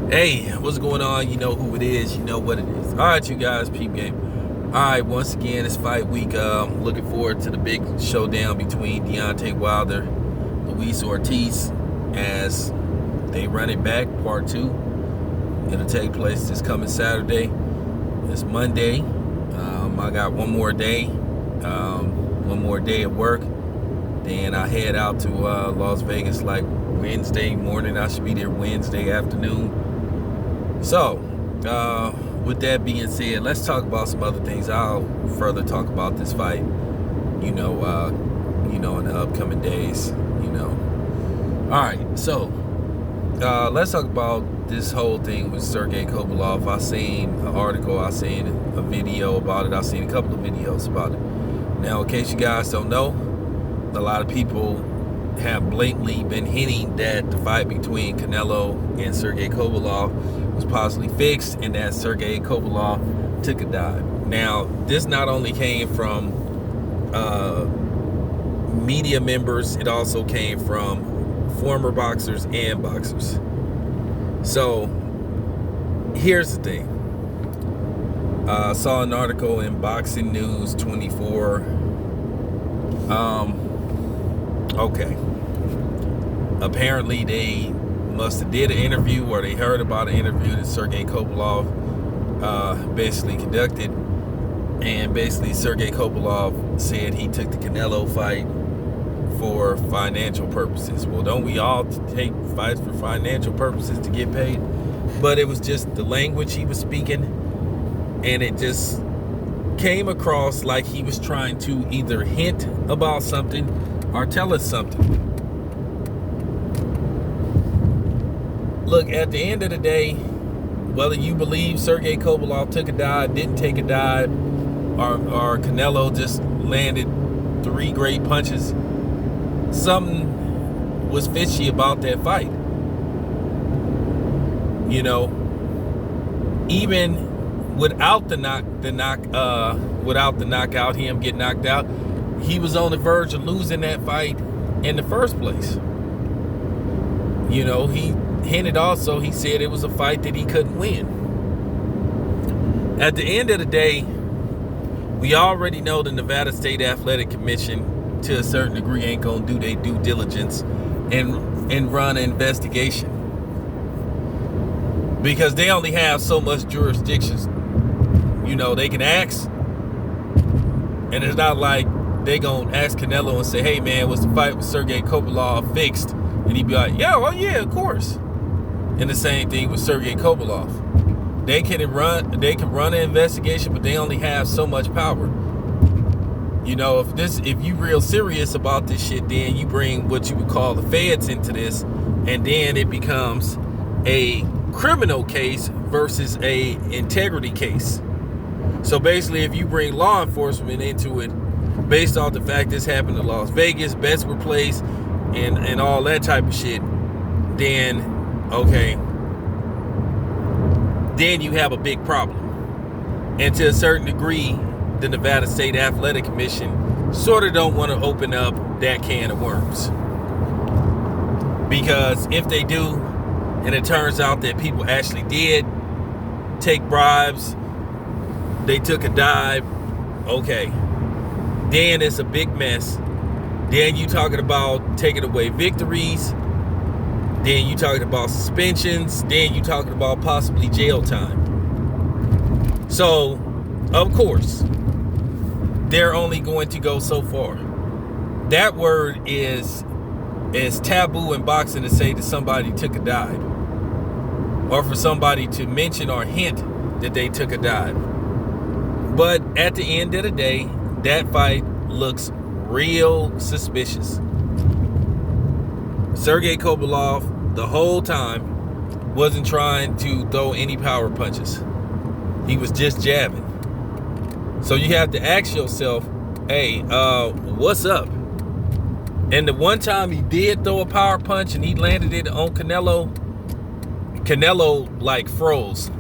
Hey, what's going on? You know who it is. You know what it is. All right, you guys, peep game. All right, once again, it's fight week. Looking forward to the big showdown between Deontay Wilder, Luis Ortiz, as they run it back, part two. It'll take place this coming Saturday. It's Monday. I got one more day of work. Then I head out to Las Vegas like Wednesday morning. I should be there Wednesday afternoon. So, with that being said, let's talk about some other things. I'll further talk about this fight, in the upcoming days, All right, so let's talk about this whole thing with Sergey Kovalev. I seen an article, I seen a video about it, I seen a couple of videos about it. Now, in case you guys don't know, a lot of people have blatantly been hinting that the fight between Canelo and Sergey Kovalev was possibly fixed and that Sergey Kovalev took a dive. Now, this not only came from media members, it also came from former boxers and boxers. So, here's the thing. I saw an article in Boxing News 24. Okay. Apparently, they must have did an interview, or they heard about an interview that Sergey Kovalev basically conducted, and basically Sergey Kovalev said he took the Canelo fight for financial purposes. Well, don't we all take fights for financial purposes to get paid? But it was just the language he was speaking, and it just came across like he was trying to either hint about something or tell us something. Look, at the end of the day, whether you believe Sergey Kovalev took a dive, didn't take a dive, or Canelo just landed 3 great punches, something was fishy about that fight. Even without the knockout, him get knocked out, he was on the verge of losing that fight in the first place. He hinted also, he said it was a fight that he couldn't win. At the end of the day, we already know the Nevada State Athletic Commission, to a certain degree, ain't gonna do their due diligence and run an investigation, because they only have so much jurisdictions. They can ask, and it's not like they gonna ask Canelo and say, hey man, was the fight with Sergey Kovalev fixed? And he'd be like, yeah, well, yeah, of course. And the same thing with Sergey Kovalev. They can run an investigation, but they only have so much power. If you real serious about this shit, then you bring what you would call the feds into this, and then it becomes a criminal case versus a integrity case. So basically, if you bring law enforcement into it, based off the fact this happened in Las Vegas, bets were placed, and all that type of shit, then okay, then you have a big problem. And to a certain degree, the Nevada State Athletic Commission sort of don't want to open up that can of worms, because if they do, and it turns out that people actually did take bribes, they took a dive, okay, then it's a big mess. Then you talking about taking away victories. Then you talking about suspensions. Then you talking about possibly jail time. So, of course, they're only going to go so far. That word is taboo in boxing to say that somebody took a dive, or for somebody to mention or hint that they took a dive. But at the end of the day, that fight looks real suspicious. Sergey Kovalev, the whole time, wasn't trying to throw any power punches. He was just jabbing. So you have to ask yourself, hey, what's up? And the one time he did throw a power punch and he landed it on Canelo like froze.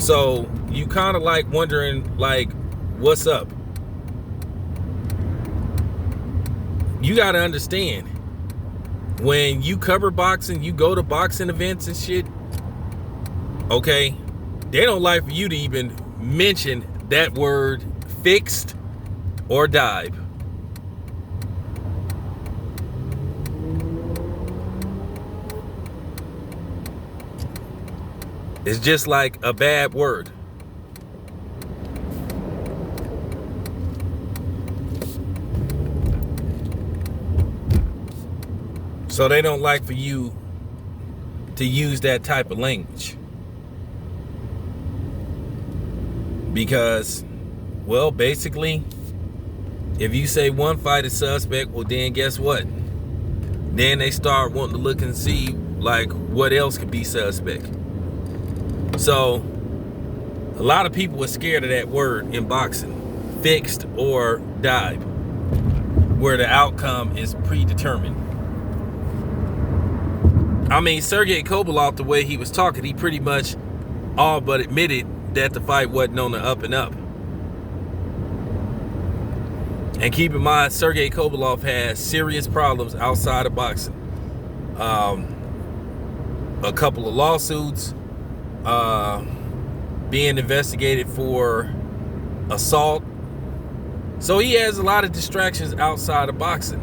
So you kind of like wondering, like, what's up? You got to understand, when you cover boxing, you go to boxing events and shit, okay, they don't like for you to even mention that word fixed or dive. It's just like a bad word. So they don't like for you to use that type of language. Because, well, basically, if you say one fight is suspect, well, then guess what? Then they start wanting to look and see, like, what else could be suspect. So, a lot of people are scared of that word in boxing, fixed or dive, where the outcome is predetermined. I mean, Sergey Kovalev, the way he was talking, he pretty much all but admitted that the fight wasn't on the up and up. And keep in mind, Sergey Kovalev has serious problems outside of boxing. A couple of lawsuits, being investigated for assault. So he has a lot of distractions outside of boxing.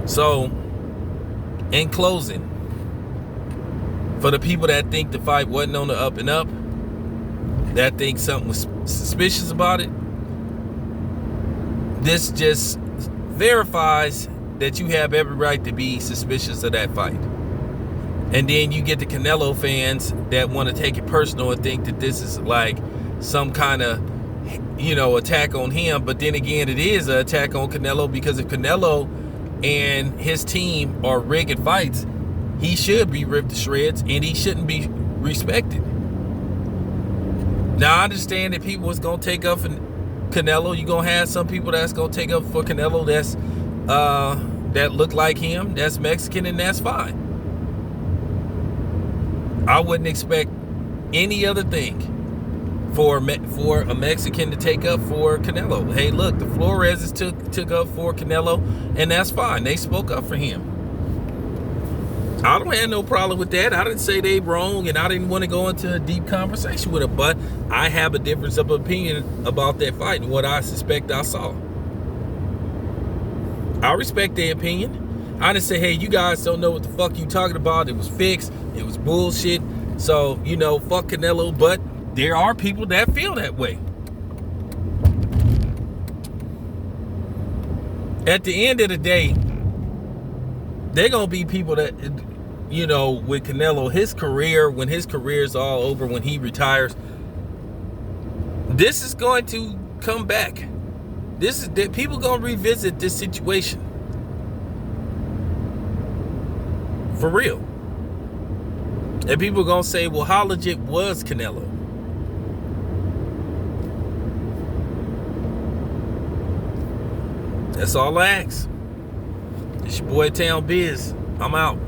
So, in closing, for the people that think the fight wasn't on the up and up, that think something was suspicious about it, this just verifies that you have every right to be suspicious of that fight. And then you get the Canelo fans that want to take it personal and think that this is like some kind of, attack on him. But then again, it is an attack on Canelo, because if Canelo and his team are rigging fights, he should be ripped to shreds and he shouldn't be respected. Now, I understand that people is going to take up for Canelo. You're going to have some people that's going to take up for Canelo that's that look like him, that's Mexican, and that's fine. I wouldn't expect any other thing for a Mexican to take up for Canelo. Hey, look, the Floreses took up for Canelo, and that's fine. They spoke up for him. I don't have no problem with that. I didn't say they wrong, and I didn't want to go into a deep conversation with them, but I have a difference of opinion about that fight and what I suspect I saw. I respect their opinion. I didn't say, hey, you guys don't know what the fuck you talking about. It was fixed. It was bullshit. So, fuck Canelo. But there are people that feel that way. At the end of the day, they're going to be people that, with Canelo, when his career is all over, when he retires, this is going to come back. People going to revisit this situation. For real. And people are going to say, well, how legit was Canelo? That's all I ask. It's your boy Town Biz. I'm out.